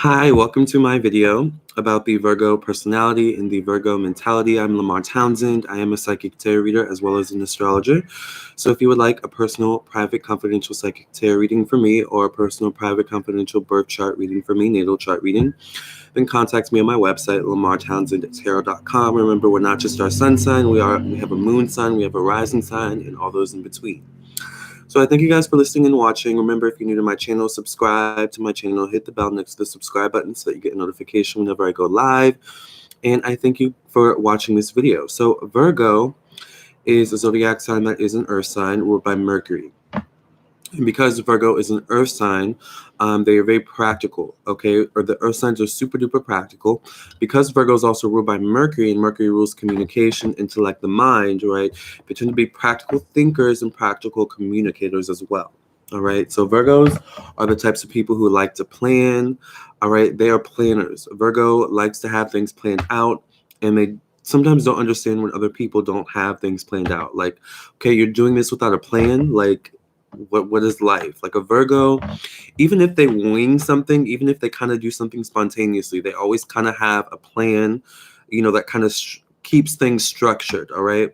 Hi, welcome to my video about the Virgo personality and the Virgo mentality. I'm Lamarr Townsend. I am a psychic tarot reader as well as an astrologer. So if you would like a personal, private, confidential psychic tarot reading for me or a personal, private, confidential birth chart reading for me, natal chart reading, then contact me on my website, lamarrtownsend@tarot.com. Remember, we're not just our sun sign, we have a moon sign, we have a rising sign, and all those in between. So I thank you guys for listening and watching. Remember, if you're new to my channel, subscribe to my channel, hit the bell next to the subscribe button so that you get a notification whenever I go live. And I thank you for watching this video. So Virgo is a zodiac sign that is an earth sign ruled by Mercury. And because Virgo is an earth sign, they are very practical, okay? Or the earth signs are super duper practical. Because Virgo is also ruled by Mercury, and Mercury rules communication, intellect, the mind, right? They tend to be practical thinkers and practical communicators as well, all right? So Virgos are the types of people who like to plan, all right? They are planners. Virgo likes to have things planned out, and they sometimes don't understand when other people don't have things planned out. Like, okay, you're doing this without a plan, like, what is life? Like a Virgo, even if they wing something, even if they kind of do something spontaneously, they always kind of have a plan, that kind of keeps things structured, all right?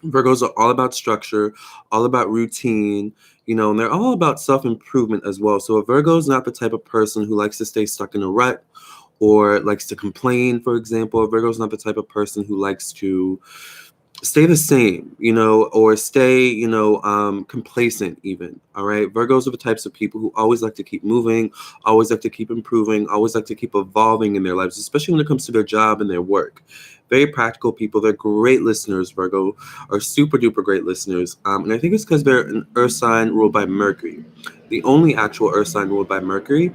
Virgos are all about structure, all about routine, and they're all about self-improvement as well. So a Virgo is not the type of person who likes to stay stuck in a rut or likes to complain, for example. A Virgo is not the type of person who likes to stay the same, or stay, complacent even, all right? Virgos are the types of people who always like to keep moving, always like to keep improving, always like to keep evolving in their lives, especially when it comes to their job and their work. Very practical people. They're great listeners. Virgo are super duper great listeners. And I think it's because they're an earth sign ruled by Mercury, the only actual earth sign ruled by Mercury.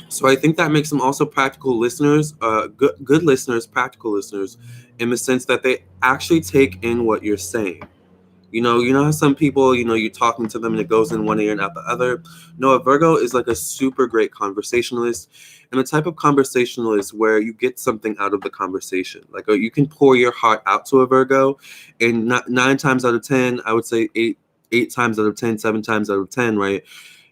So I think that makes them also practical listeners, good listeners, practical listeners, in the sense that they actually take in what you're saying. You know how some people, you're talking to them and it goes in one ear and out the other. No, a Virgo is like a super great conversationalist, and the type of conversationalist where you get something out of the conversation. Like you can pour your heart out to a Virgo, and 9 times out of 10, I would say eight times out of 10, 7 times out of 10, right?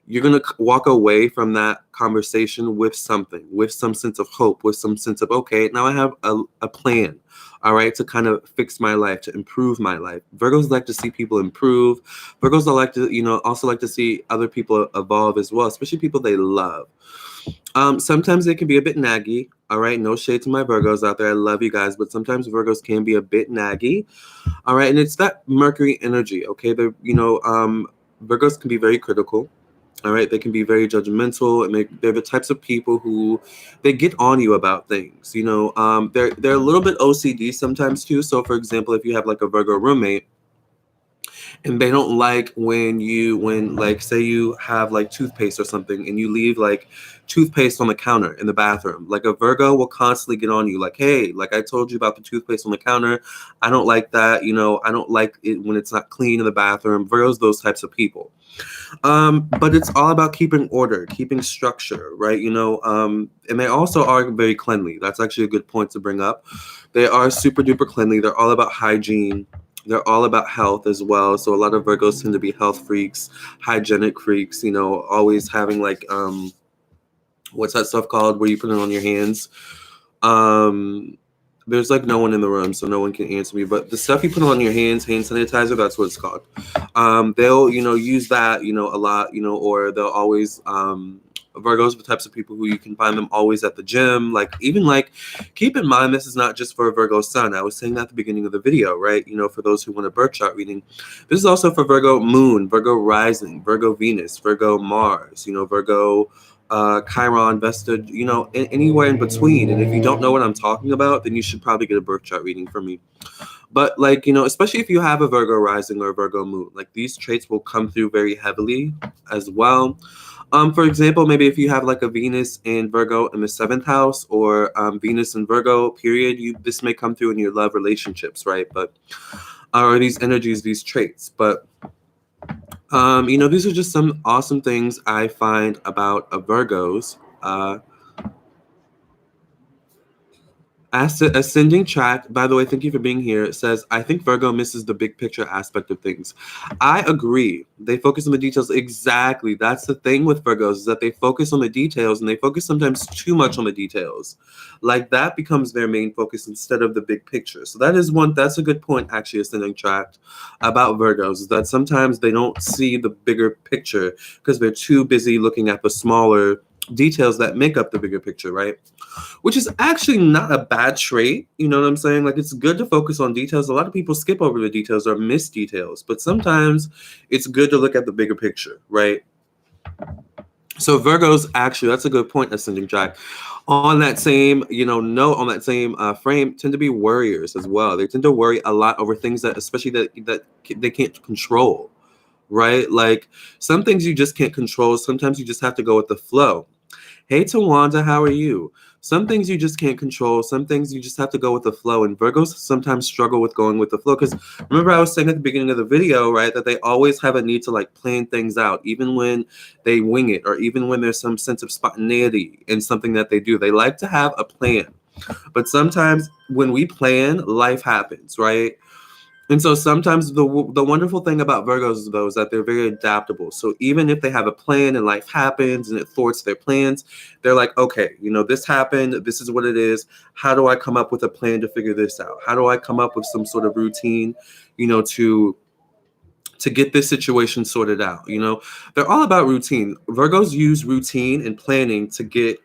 You're going to walk away from that conversation with something, with some sense of hope, with some sense of, okay, now I have a plan, all right, to kind of fix my life, to improve my life. Virgos like to see people improve. Virgos are like to, also like to see other people evolve as well, especially people they love. Sometimes they can be a bit naggy, all right? No shade to my Virgos out there. I love you guys, but sometimes Virgos can be a bit naggy, all right? And it's that Mercury energy, okay? Virgos can be very critical. All right, they can be very judgmental, and they're the types of people who they get on you about things. They're a little bit OCD sometimes too. So, for example, if you have like a Virgo roommate, and they don't like when like say you have like toothpaste or something, and you leave like toothpaste on the counter in the bathroom, like a Virgo will constantly get on you like, hey, like I told you about the toothpaste on the counter, I don't like that. I don't like it when it's not clean in the bathroom. Virgos, those types of people. But it's all about keeping order, keeping structure, right? And they also are very cleanly. That's actually a good point to bring up. They are super duper cleanly. They're all about hygiene. They're all about health as well. So a lot of Virgos tend to be health freaks, hygienic freaks, always having like, what's that stuff called where you put it on your hands? There's like no one in the room, so no one can answer me. But the stuff you put on your hands, hand sanitizer, that's what it's called. They'll, use that, a lot, or they'll always, Virgos are the types of people who you can find them always at the gym. Like, even like, keep in mind, this is not just for a Virgo sun. I was saying that at the beginning of the video, right? For those who want a birth chart reading. This is also for Virgo moon, Virgo rising, Virgo Venus, Virgo Mars, Virgo Chiron, Vesta, anywhere in between. And if you don't know what I'm talking about, then you should probably get a birth chart reading from me. But like, especially if you have a Virgo rising or a Virgo moon, like these traits will come through very heavily as well. For example, maybe if you have like a Venus and Virgo in the 7th house, or Venus and Virgo period, this may come through in your love relationships, right? But or these energies, these traits. But these are just some awesome things I find about Virgos. Ascending track, by the way, thank you for being here. It says, I think Virgo misses the big picture aspect of things. I agree. They focus on the details. Exactly. That's the thing with Virgos, is that they focus on the details, and they focus sometimes too much on the details. Like that becomes their main focus instead of the big picture. So that's a good point, actually, Ascending track, about Virgos, is that sometimes they don't see the bigger picture because they're too busy looking at the smaller details that make up the bigger picture, right? Which is actually not a bad trait. You know what I'm saying? Like, it's good to focus on details. A lot of people skip over the details or miss details, but sometimes it's good to look at the bigger picture, right? So Virgos, actually, that's a good point, Ascending track. On that same, note, on that same frame, tend to be worriers as well. They tend to worry a lot over things that, especially that they can't control, right? Like some things you just can't control. Sometimes you just have to go with the flow. Hey, Tawanda, how are you? Some things you just can't control. Some things you just have to go with the flow. And Virgos sometimes struggle with going with the flow. Because remember I was saying at the beginning of the video, right, that they always have a need to like plan things out, even when they wing it or even when there's some sense of spontaneity in something that they do. They like to have a plan. But sometimes when we plan, life happens, right? And so sometimes the wonderful thing about Virgos, though, is that they're very adaptable. So even if they have a plan and life happens and it thwarts their plans, they're like, okay, this happened. This is what it is. How do I come up with a plan to figure this out? How do I come up with some sort of routine, to get this situation sorted out? They're all about routine. Virgos use routine and planning to get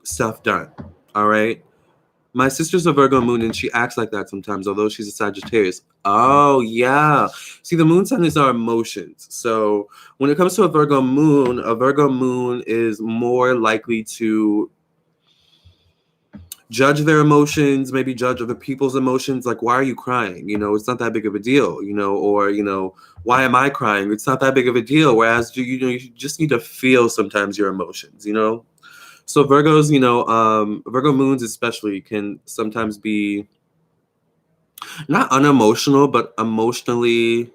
stuff done. All right. My sister's a Virgo moon, and she acts like that sometimes, although she's a Sagittarius. Oh, yeah. See, the moon sign is our emotions. So when it comes to a Virgo moon is more likely to judge their emotions, maybe judge other people's emotions. Like, why are you crying? It's not that big of a deal, or, why am I crying? It's not that big of a deal. Whereas, you just need to feel sometimes your emotions, So Virgos, Virgo moons especially can sometimes be not unemotional, but emotionally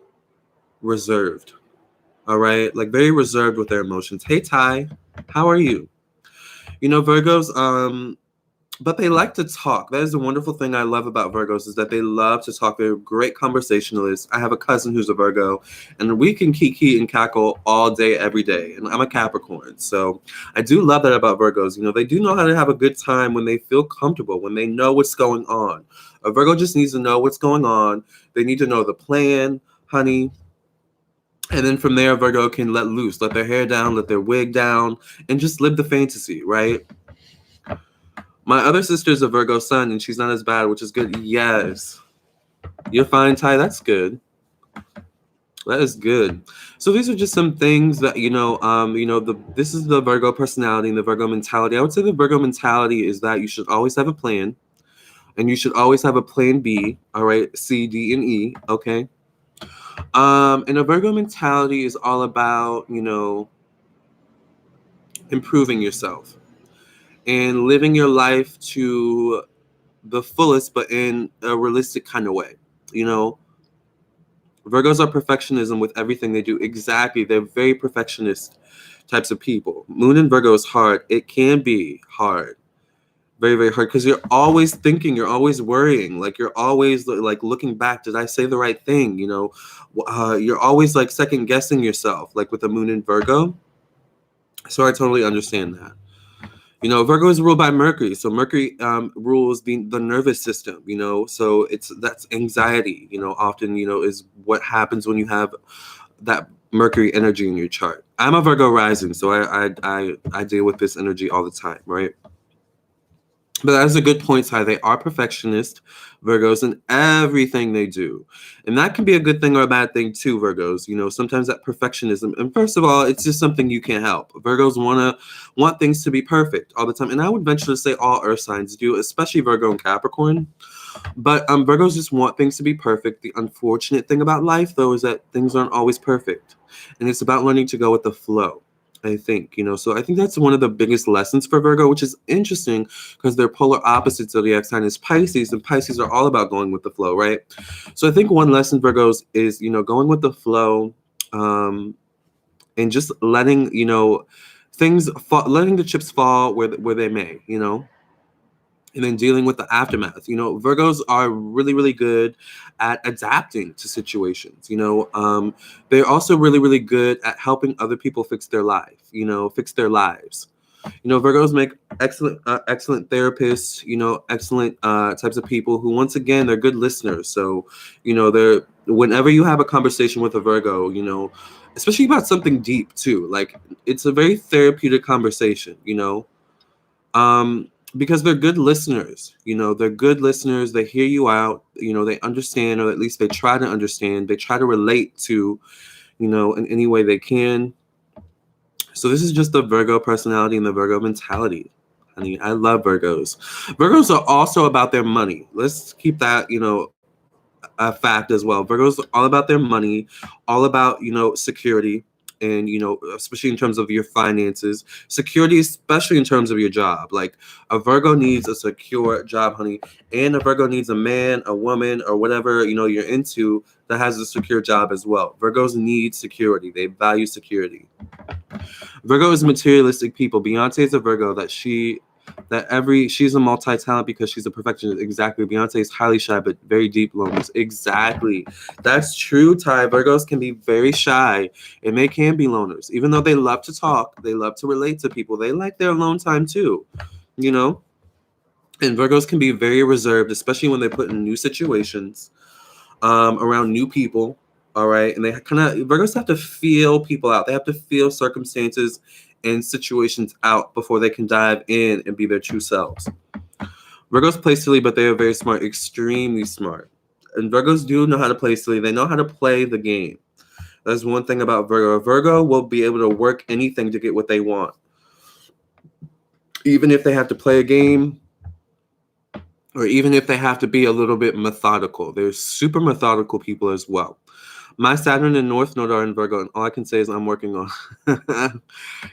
reserved. All right. Like very reserved with their emotions. Hey, Ty, how are you? Virgos, but they like to talk. That is the wonderful thing I love about Virgos, is that they love to talk. They're great conversationalists. I have a cousin who's a Virgo, and we can kiki and cackle all day, every day. And I'm a Capricorn. So I do love that about Virgos. They do know how to have a good time when they feel comfortable, when they know what's going on. A Virgo just needs to know what's going on. They need to know the plan, honey. And then from there, Virgo can let loose, let their hair down, let their wig down, and just live the fantasy, right? My other sister's a Virgo sun, and she's not as bad, which is good. Yes. You're fine, Ty. That's good. That is good. So these are just some things that, this is the Virgo personality and the Virgo mentality. I would say the Virgo mentality is that you should always have a plan, and you should always have a plan B, all right? C, D, and E, okay? And a Virgo mentality is all about, improving yourself and living your life to the fullest, but in a realistic kind of way. Virgos are perfectionism with everything they do. Exactly. They're very perfectionist types of people. Moon in Virgo is hard. It can be hard. Very, very hard, because you're always thinking, you're always worrying, like you're always like looking back. Did I say the right thing? You're always like second guessing yourself, like with the moon in Virgo. So I totally understand that. Virgo is ruled by Mercury. So Mercury rules the nervous system, so that's anxiety, often, is what happens when you have that Mercury energy in your chart. I'm a Virgo rising, so I deal with this energy all the time, right? But that is a good point, Ty. They are perfectionist, Virgos, in everything they do. And that can be a good thing or a bad thing too, Virgos. Sometimes that perfectionism. And first of all, it's just something you can't help. Virgos want things to be perfect all the time. And I would venture to say all earth signs do, especially Virgo and Capricorn. But Virgos just want things to be perfect. The unfortunate thing about life, though, is that things aren't always perfect. And it's about learning to go with the flow, I think. So I think that's one of the biggest lessons for Virgo, which is interesting because their polar opposite zodiac sign is Pisces, and Pisces are all about going with the flow, right? So I think one lesson, Virgos, is, going with the flow, and just letting, things fall, letting the chips fall where they may, and then dealing with the aftermath. You know, Virgos are really, really good at adapting to situations. You know, they're also really, really good at helping other people fix their life, you know, fix their lives. You know, Virgos make excellent therapists, you know, excellent types of people who, once again, they're good listeners. So, you know, they're, whenever you have a conversation with a Virgo, you know, especially about something deep too, like it's a very therapeutic conversation, you know, because they're good listeners. You know, they're good listeners. They hear you out, you know, they understand, or at least they try to understand. They try to relate to, you know, in any way they can. So this is just the Virgo personality and the Virgo mentality. Honey, I love Virgos. Virgos are also about their money. Let's keep that, you know, a fact as well. Virgos are all about their money, all about, you know, security, and, you know, especially in terms of your finances, security, especially in terms of your job. Like a Virgo needs a secure job, honey, and a Virgo needs a man, a woman, or whatever, you know, you're into that has a secure job as well. Virgos need security. They value security. Virgo is materialistic people. Beyonce is a Virgo she's a multi-talent because she's a perfectionist. Exactly. Beyonce is highly shy but very deep loners. Exactly. That's true, Ty. Virgos can be very shy and they can be loners. Even though they love to talk, they love to relate to people. They like their alone time too, you know? And Virgos can be very reserved, especially when they're put in new situations, around new people. All right. And they kind of, Virgos have to feel people out. They have to feel circumstances and situations out before they can dive in and be their true selves. Virgos play silly, but they are very smart, extremely smart. And Virgos do know how to play silly. They know how to play the game. That's one thing about Virgo. A Virgo will be able to work anything to get what they want. Even if they have to play a game, or even if they have to be a little bit methodical. They're super methodical people as well. My Saturn and North Node are in Virgo, and all I can say is I'm working on.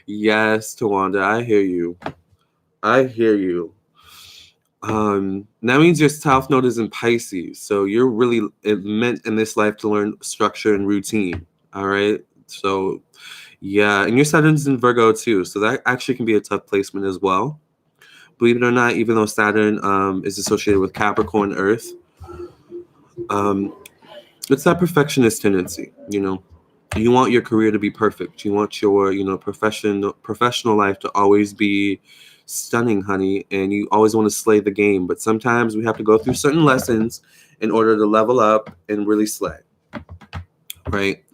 Yes, Tawanda, I hear you. I hear you. That means your South Node is in Pisces, so you're really meant in this life to learn structure and routine. All right, so yeah, and your Saturn's in Virgo too, so that actually can be a tough placement as well. Believe it or not, even though Saturn is associated with Capricorn Earth, um, it's that perfectionist tendency. You know, you want your career to be perfect. You want your, you know, professional life to always be stunning, honey, and you always want to slay the game. But sometimes we have to go through certain lessons in order to level up and really slay, right?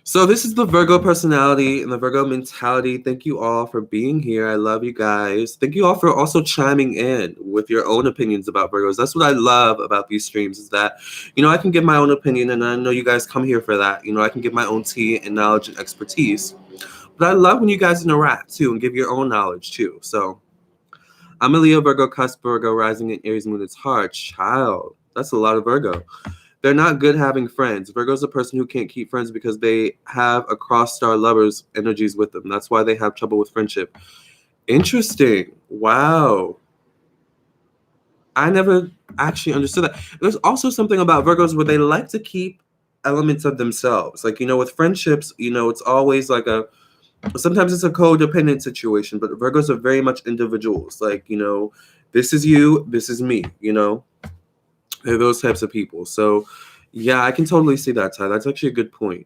So this is the Virgo personality and the Virgo mentality. Thank you all for being here. I love you guys. Thank you all for also chiming in with your own opinions about Virgos. That's what I love about these streams, is that, you know, I can give my own opinion, and I know you guys come here for that. You know, I can give my own tea and knowledge and expertise. But I love when you guys interact too and give your own knowledge too. So I'm a Leo, Virgo, cusp, Virgo, rising in Aries, moon. It's hard. Child, that's a lot of Virgo. They're not good having friends. Virgo's a person who can't keep friends because they have a cross-star lovers energies with them. That's why they have trouble with friendship. Interesting. Wow. I never actually understood that. There's also something about Virgos where they like to keep elements of themselves. Like, you know, with friendships, you know, it's always like sometimes it's a codependent situation, but Virgos are very much individuals. Like, you know, this is you, this is me, you know? They're those types of people. So, yeah, I can totally see that, Ty. That's actually a good point.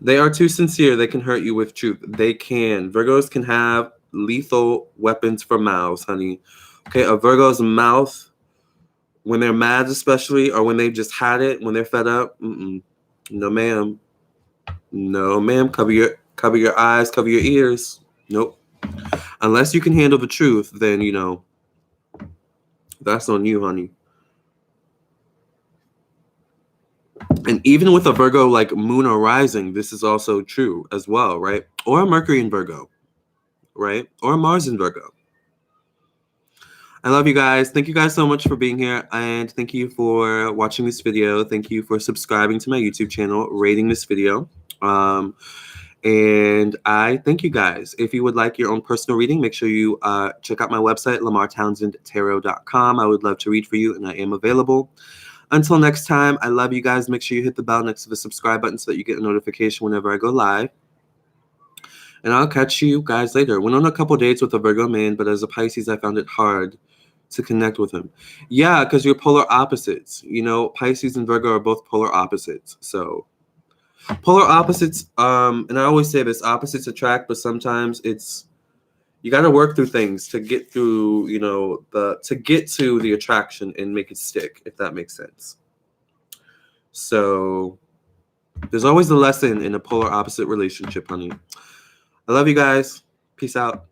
They are too sincere. They can hurt you with truth. They can. Virgos can have lethal weapons for mouths, honey. Okay, a Virgo's mouth, when they're mad especially, or when they've just had it, when they're fed up, no, ma'am. No, ma'am. Cover your eyes, cover your ears. Nope. Unless you can handle the truth, then, you know, that's on you, honey. And even with a Virgo like moon or rising, this is also true as well, right? Or a Mercury in Virgo, right? Or a Mars in Virgo. I love you guys. Thank you guys so much for being here. And thank you for watching this video. Thank you for subscribing to my YouTube channel, rating this video. And I thank you guys. If you would like your own personal reading, make sure you check out my website, lamarrtownsendtarot.com. I would love to read for you, and I am available. Until next time, I love you guys. Make sure you hit the bell next to the subscribe button so that you get a notification whenever I go live. And I'll catch you guys later. Went on a couple dates with a Virgo man, but as a Pisces, I found it hard to connect with him. Yeah, because you're polar opposites. You know, Pisces and Virgo are both polar opposites. So polar opposites, and I always say this, opposites attract, but sometimes it's, you got to work through things to get through, you know, to get to the attraction and make it stick, if that makes sense. So there's always a lesson in a polar opposite relationship, honey. I love you guys. Peace out.